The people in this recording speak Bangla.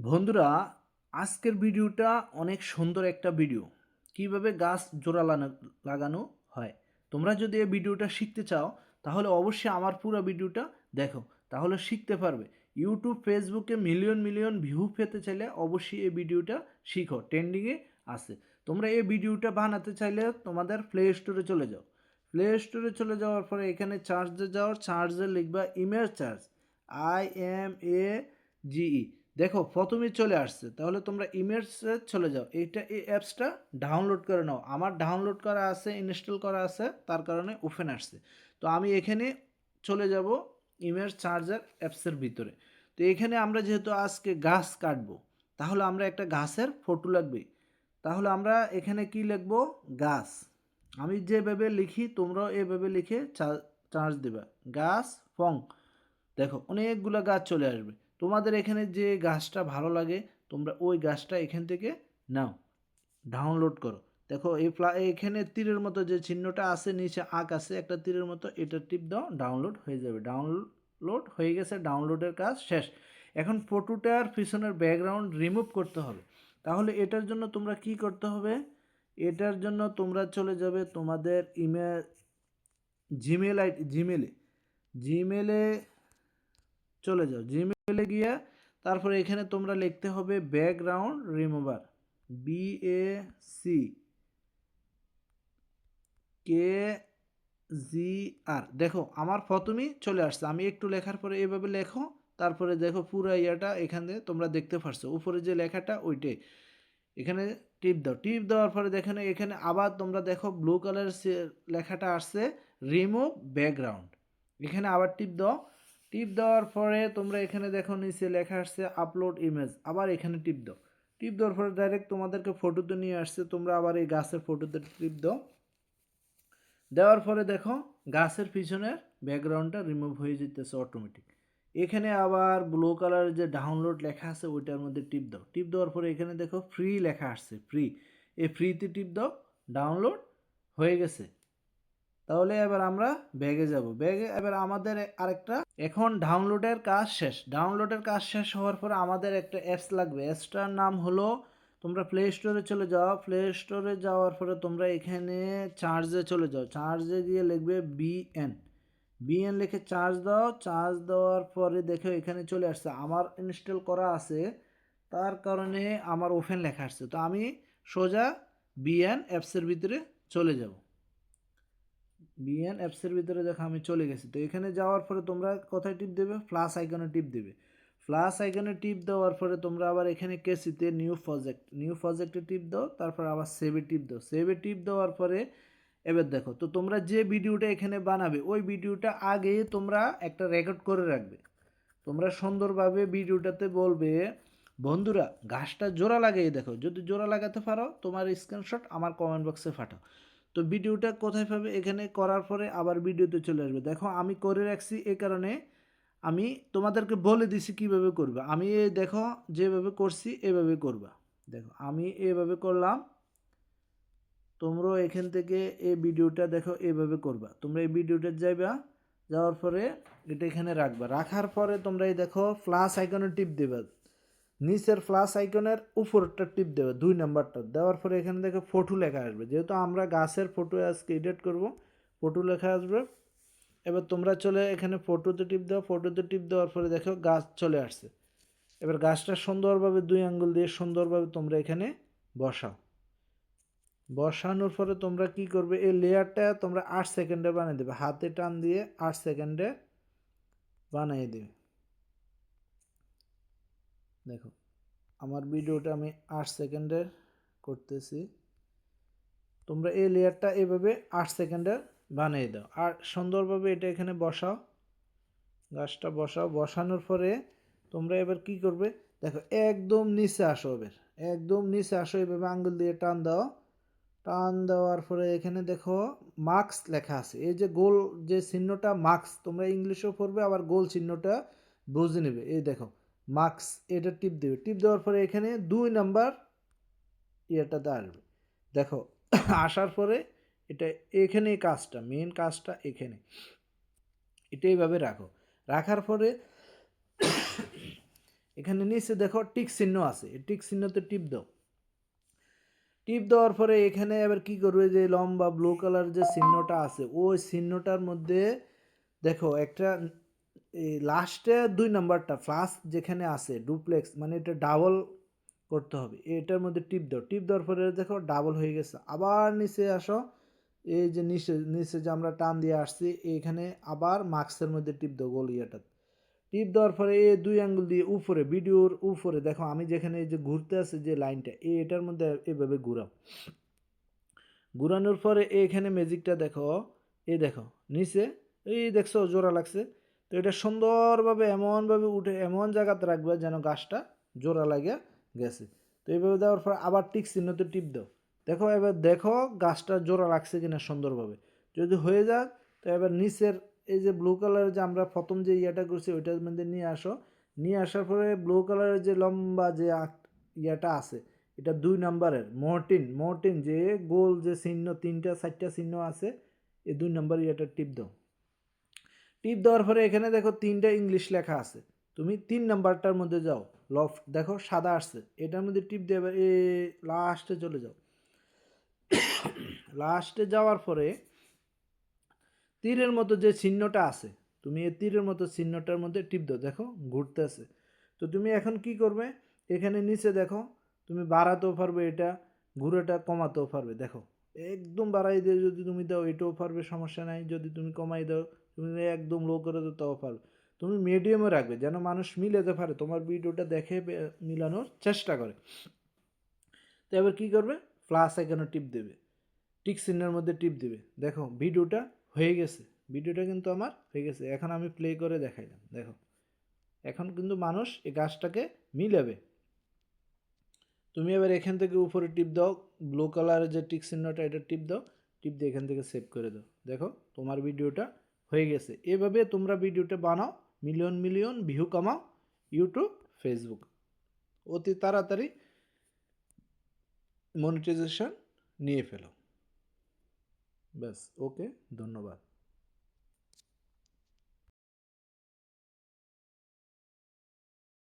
বন্ধুরা, আজকের ভিডিওটা অনেক সুন্দর একটা ভিডিও। কিভাবে গাছ জোড়া লাগানো হয়। তোমরা যদি এই ভিডিওটা শিখতে চাও তাহলে অবশ্যই আমার পুরো ভিডিওটা দেখো, তাহলে শিখতে পারবে। ইউটিউব ফেসবুকে মিলিয়ন মিলিয়ন ভিউ পেতে চাইলে অবশ্যই এই ভিডিওটা শিখো, ট্রেন্ডিংয়ে আছে। তোমরা এই ভিডিওটা বানাতে চাইলে তোমাদের প্লে স্টোরে চলে যাও। প্লে স্টোরে চলে যাওয়ার পরে এখানে চার্জে যাও, চার্জে লিখবা ইমেজ চার্জ, IMAGE। দেখো প্রথমেই চলে আসছে, তাহলে তোমরা ইমেজে চলে যাও। এই অ্যাপসটা ডাউনলোড করে নাও। আমার ডাউনলোড করা আছে, ইনস্টল করা আছে, তার কারণে ওপেন আসছে। তো আমি এখানে চলে যাব ইমেজ চার্জার অ্যাপসের ভিতরে। তো এখানে আমরা যেহেতু আজকে গাছ কাটবো, তাহলে আমরা একটা গাছের ফটো লাগবে। তাহলে আমরা এখানে কি লিখবো? গাছ। আমি যেভাবে লিখি তোমরাও এভাবে লিখে চার্জ দেবা। গাছ ফং। দেখো অনেকগুলো গাছ চলে আসবে। তোমাদের এখানে যে গাছটা ভালো লাগে তোমরা ওই গাছটা এখান থেকে নাও, ডাউনলোড করো। দেখো এখানে তীরের মতো যে চিহ্নটা আছে, নিচে আঁক আছে একটা তীরের মতো, এটা টিপ দাও, ডাউনলোড হয়ে যাবে। ডাউনলোড হয়ে গেছে, ডাউনলোডের কাজ শেষ। এখন ফটোটার পিছনের ব্যাকগ্রাউন্ড রিমুভ করতে হবে। তাহলে এটার জন্য তোমরা কি করতে হবে? এটার জন্য তোমরা চলে যাবে তোমাদের ইমেল, জিমেলে চলে যাও। জিমেলে গিয়ে তারপরে এখানে তোমরা লিখতে হবে ব্যাকগ্রাউন্ড রিমুভার, BACKGR। দেখো আমার প্রথমেই চলে আসছে। আমি একটু লেখার পরে এভাবে লেখো, তারপরে দেখো পুরো ইয়াটা এখানে তোমরা দেখতে পারছো, উপরে যে লেখাটা ওইটাই। এখানে টিপ দাও, টিপ দেওয়ার পরে দেখেন এখানে আবার তোমরা দেখো ব্লু কালার লেখাটা আসছে, রিমুভ ব্যাকগ্রাউন্ড। এখানে আবার টিপ দাও। টিপ দেওয়ার পরে তোমরা এখানে দেখো নিচে লেখা আসছে আপলোড ইমেজ, আবার এখানে টিপ দাও। টিপ দেওয়ার পরে ডাইরেক্ট তোমাদেরকে ফটোতে নিয়ে আসছে, তোমরা আবার এই গাছের ফটোতে টিপ দাও। দেওয়ার পরে দেখো গাছের পিছনের ব্যাকগ্রাউন্ডটা রিমুভ হয়ে যেতেছে অটোমেটিক। এখানে আবার ব্লু কালারের যে ডাউনলোড লেখা আছে ওইটার মধ্যে টিপ দাও। টিপ দেওয়ার পরে এখানে দেখো ফ্রি লেখা আসছে, ফ্রি। এই ফ্রিতে টিপ দাও, ডাউনলোড হয়ে গেছে। তাহলে এবার আমরা ব্যাগে যাব। ব্যাগে এবার আমাদের আরেকটা, এখন ডাউনলোডের কাজ শেষ। ডাউনলোডের কাজ শেষ হওয়ার পরে আমাদের একটা অ্যাপস লাগবে। অ্যাপসটার নাম হলো, তোমরা প্লে স্টোরে চলে যাও। প্লে স্টোরে যাওয়ার পরে তোমরা এখানে চার্জে চলে যাও। চার্জে গিয়ে লিখবে বিএন লিখে চার্জ দাও। চার্জ দেওয়ার পরে দেখো এখানে চলে আসছে, আমার ইনস্টল করা আছে তার কারণে আমার ওপেন লেখা আসছে। তো আমি সোজা বিএন অ্যাপসের ভিতরে চলে যাব। বিএন অ্যাপসের ভিতরে দেখো আমি চলে গেছি। তো এখানে যাওয়ার পরে তোমরা কোথায় টিপ দেবে? প্লাস আইকনে টিপ দেবে। প্লাস আইকনে টিপ দেওয়ার পরে তোমরা আবার এখানে কেসিতে নিউ প্রজেক্টে টিপ দাও, তারপর আবার সেভে টিপ দাও। সেভে টিপ দেওয়ার পরে এবার দেখো, তো তোমরা যে ভিডিওটা এখানে বানাবে ওই ভিডিওটা আগে তোমরা একটা রেকর্ড করে রাখবে। তোমরা সুন্দরভাবে ভিডিওটাতে বলবে, বন্ধুরা গাছটা জোড়া লাগিয়ে দেখো। যদি জোড়া লাগাতে পারো তোমার স্ক্রিনশট আমার কমেন্ট বক্সে পাঠাও। তো ভিডিওটা কোথায় পাবে? এখানে করার পরে আবার ভিডিওতে চলে আসবে। দেখো আমি করে রাখছি, এই কারণে আমি তোমাদেরকে বলে দিছি কিভাবে করবে। আমি দেখো যেভাবে করছি এভাবে করবা। দেখো আমি এভাবে করলাম, তোমরাও এখান থেকে এই ভিডিওটা দেখো এভাবে করবা। তোমরা এই ভিডিওটা যাইবা, যাওয়ার পরে এটা এখানে রাখবা। রাখার পরে তোমরা এই দেখো প্লাস আইকনে টিপ দেবে। নিচের প্লাস আইকনের উপরটা টিপ দেবে, 2 নাম্বারটা দেওয়ার পরে এখানে দেখো ফটো লেখা আসবে। যেহেতু আমরা গাছের ফটো আজকে এডিট করব, ফটো লেখা আসবে। এবার তোমরা চলে এখানে ফটোতে টিপ দাও। ফটোতে টিপ দেওয়ার পরে দেখো গাছ চলে আসছে। এবার গাছটা সুন্দরভাবে 2 আঙ্গুল দিয়ে সুন্দরভাবে তোমরা এখানে বসাও। বসানোর পরে তোমরা কি করবে? এই লেয়ারটা তোমরা 8 সেকেন্ডে বানিয়ে দেবে। হাতে টান দিয়ে 8 সেকেন্ডে বানিয়ে দেবে। দেখো আমার ভিডিওটা আমি 8 সেকেন্ডে করতেছি। তোমরা এই লেয়ারটা এভাবে 8 সেকেন্ডে বানিয়ে দাও আর সুন্দরভাবে এটা এখানে বসাও। গাছটা বসাও। বসানোর পরে তোমরা এবার কি করবে? দেখো একদম নিচে আসো। এবার একদম নিচে আসো, এভাবে আঙ্গুল দিয়ে টান দাও। টান দেওয়ার পরে এখানে দেখো মার্কস লেখা আছে। এই যে গোল যে চিহ্নটা মার্কস, তোমরা ইংলিশেও পড়বে, আবার গোল চিহ্নটা বুঝে নেবে। এই দেখো মার্কস, এটা টিপ দেবে। টিপ দেওয়ার পরে এখানে 2 নাম্বার ইয়েটাতে আসবে। দেখো আসার পরে এটা এখানে কাজটা, মেন কাজটা এখানে, এটা এইভাবে রাখো। রাখার পরে এখানে নিচে দেখো টিক চিহ্ন আছে, এই টিক চিহ্নতে টিপ দাও। টিপ দেওয়ার পরে এখানে এবার কি করবে, যে লম্বা ব্লু কালার যে চিহ্নটা আছে ওই চিহ্নটার মধ্যে দেখো একটা এই লাস্টে 2 নাম্বারটা প্লাস যেখানে আছে ডুপ্লেক্স মানে এটা ডাবল করতে হবে, এটার মধ্যে টিপ দাও। টিপ দেওয়ার পরে দেখো ডাবল হয়ে গেছে। আবার নিচে আসো, এই যে নিচে নিচে যে আমরা টান দিয়ে আসছি এইখানে আবার মার্কসের মধ্যে টিপ দাও, গোল ইয়াটা টিপ দেওয়ার পরে এই 2 আঙ্গুল দিয়ে উপরে ভিডিওর উপরে দেখো আমি যেখানে এই যে ঘুরতে আছে যে লাইনটা এটার মধ্যে এভাবে ঘুরাও। ঘুরানোর পরে এখানে ম্যাজিকটা দেখো, এই দেখো নিচে এই দেখছো জোড়া লাগছে। তো এটা সুন্দরভাবে এমনভাবে উঠে এমন জায়গাতে রাখবে যেন গাছটা জোড়া লাগে গেছে। তো এইভাবে দেওয়ার পর আবার টিক চিহ্নতে টিপ দাও। দেখো এবার দেখো গাছটা জোড়া লাগছে কিনা সুন্দরভাবে। যদি হয়ে যায় তো এবার নিচের এই যে ব্লু কালারের যে আমরা প্রথম যে ইয়েটা করছি ওইটার মধ্যে নিয়ে আসো। নিয়ে আসার পরে ব্লু কালারের যে লম্বা যে ইয়েটা আছে এটা 2 নাম্বারের মর্টিন যে গোল যে চিহ্ন 3টা 4টা চিহ্ন আছে এই 2 নাম্বার ইয়েটা টিপ দাও। টিপ দেওয়ার পরে এখানে দেখো 3টা ইংলিশ লেখা আছে, তুমি 3 নাম্বারটার মধ্যে যাও। লফট দেখো সাদা আসছে, এটার মধ্যে টিপ দিয়ে এবার এই লাস্টে চলে যাও। লাস্টে যাওয়ার পরে তীরের মতো যে চিহ্নটা আছে তুমি এই তীরের মতো চিহ্নটার মধ্যে টিপ দাও, দেখো ঘুরতেছে। তো তুমি এখন কি করবে, এখানে নিচে দেখো তুমি বাড়াতেও পারবে, এটা ঘুরেটা কমাতেও পারবে। দেখো একদম বাড়াই দিয়ে যদি তুমি দাও এটাও পারবে, সমস্যা নাই। যদি তুমি কমাই দাও, তুমি একদম লো করে দাও তাও পারবে। তুমি মিডিয়ামে রাখবে যেন মানুষ মিলাতে পারে, তোমার ভিডিওটা দেখে মিলানোর চেষ্টা করে। তো এবার কী করবে, প্লাস এখানে টিপ দেবে, টিক চিহ্নের মধ্যে টিপ দেবে। দেখো ভিডিওটা হয়ে গেছে, ভিডিওটা কিন্তু আমার হয়ে গেছে। এখন আমি প্লে করে দেখাইলাম, দেখো এখন কিন্তু মানুষ এই গাছটাকে মিলাবে। তুমি এবার এখান থেকে উপরে টিপ দাও, ব্লু কালারের যে টিক চিহ্নটা এটা টিপ দাও। টিপ দিয়ে এখান থেকে সেভ করে দাও। দেখো তোমার ভিডিওটা হয়ে গেছে। এভাবে তোমরা ভিডিওটা বানাও, মিলিয়ন মিলিয়ন ভিউ কামাও ইউটিউব ফেসবুক, অতি তাড়াতাড়ি মনিটাইজেশন নিয়ে ফেলো। ব্যাস, ওকে, ধন্যবাদ।